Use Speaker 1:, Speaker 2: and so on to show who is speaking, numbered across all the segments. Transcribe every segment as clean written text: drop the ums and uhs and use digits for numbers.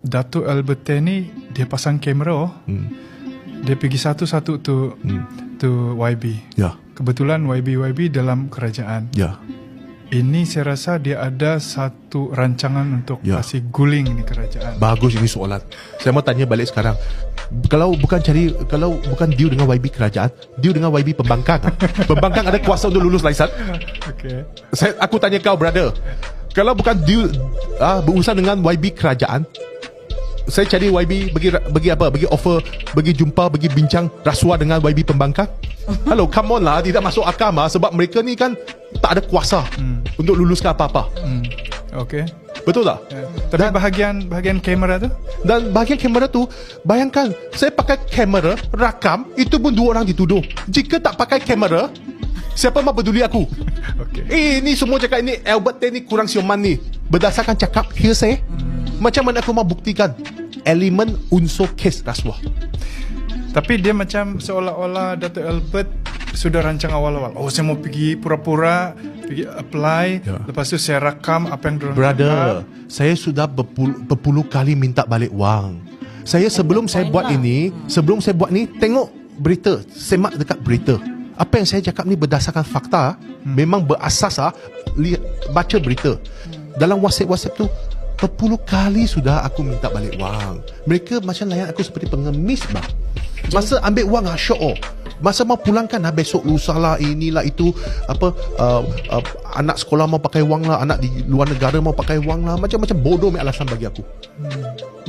Speaker 1: Datuk Albert ni dia pasang kamera. Dia pergi satu-satu tu YB.
Speaker 2: Ya.
Speaker 1: Kebetulan YB dalam kerajaan.
Speaker 2: Ya.
Speaker 1: Ini saya rasa dia ada satu rancangan untuk kasih guling ni kerajaan.
Speaker 2: Bagus ini soalan. Saya mau tanya balik sekarang. Kalau bukan deal dengan YB kerajaan, deal dengan YB pembangkang. Pembangkang ada kuasa untuk lulus laisan.
Speaker 1: Okay.
Speaker 2: Aku tanya kau, brother. Kalau bukan deal berurusan dengan YB kerajaan, saya cari YB bagi apa? Bagi offer, bagi jumpa, bagi bincang rasuah dengan YB pembangkang. Hello, come on lah. Tidak masuk akal sebab mereka ni kan tak ada kuasa untuk luluskan apa-apa.
Speaker 1: Okay.
Speaker 2: Betul tak?
Speaker 1: Tapi bahagian kamera tu?
Speaker 2: Dan bahagian kamera tu, bayangkan saya pakai kamera rakam, itu pun 2 orang dituduh. Jika tak pakai kamera, siapa mahu peduli aku?
Speaker 1: Okay.
Speaker 2: Ini semua cakap ini Albert ni kurang sioman ni. Berdasarkan cakap hearsay, macam mana aku mahu buktikan elemen unsur kes rasuah?
Speaker 1: Tapi dia macam seolah-olah Datuk Albert sudah rancang awal-awal. Oh, saya mau pergi pura-pura pergi apply, lepas tu saya rakam apa yang diorang
Speaker 2: Brother,
Speaker 1: cakap.
Speaker 2: saya sudah berpuluh kali minta balik wang. Saya sebelum saya buat ni, tengok berita, semak dekat berita. Apa yang saya cakap ni berdasarkan fakta, memang berasas baca berita. Dalam WhatsApp tu berpuluh kali sudah aku minta balik wang. Mereka macam layan aku seperti pengemis bah. Masa ambil wang show. Masa mau pulangkan besok lusa lah, inilah itu apa anak sekolah mau pakai wang lah, anak di luar negara mau pakai wang lah, macam-macam bodoh alasan bagi aku.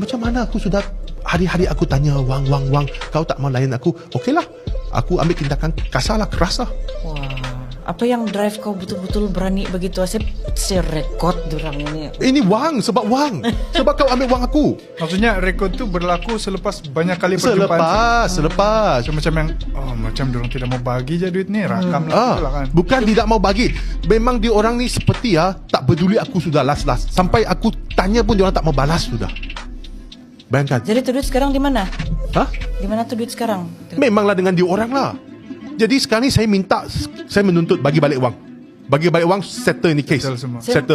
Speaker 2: Macam mana aku sudah hari-hari aku tanya wang, kau tak mau layan aku. Okeylah, aku ambil tindakan kasar lah, keras lah.
Speaker 3: Wah, apa yang drive kau betul-betul berani begitu? Saya rekod dorang ini.
Speaker 2: Ini wang, sebab kau ambil wang aku.
Speaker 1: Maksudnya rekod tu berlaku selepas banyak kali perjumpaan.
Speaker 2: Selepas.
Speaker 1: Macam yang macam diorang tidak mau bagi je duit ni, rakam lah kan.
Speaker 2: Bukan tidak mau bagi. Memang diorang ni seperti tak peduli aku sudah last. Sampai aku tanya pun diorang tak mau balas sudah. Bayangkan.
Speaker 3: Jadi tu duit sekarang di mana? Di mana tu duit sekarang?
Speaker 2: Memanglah dengan diorang lah. Jadi sekarang ni saya menuntut bagi balik wang. Settle ni case.
Speaker 1: Settle semua.
Speaker 2: Settle.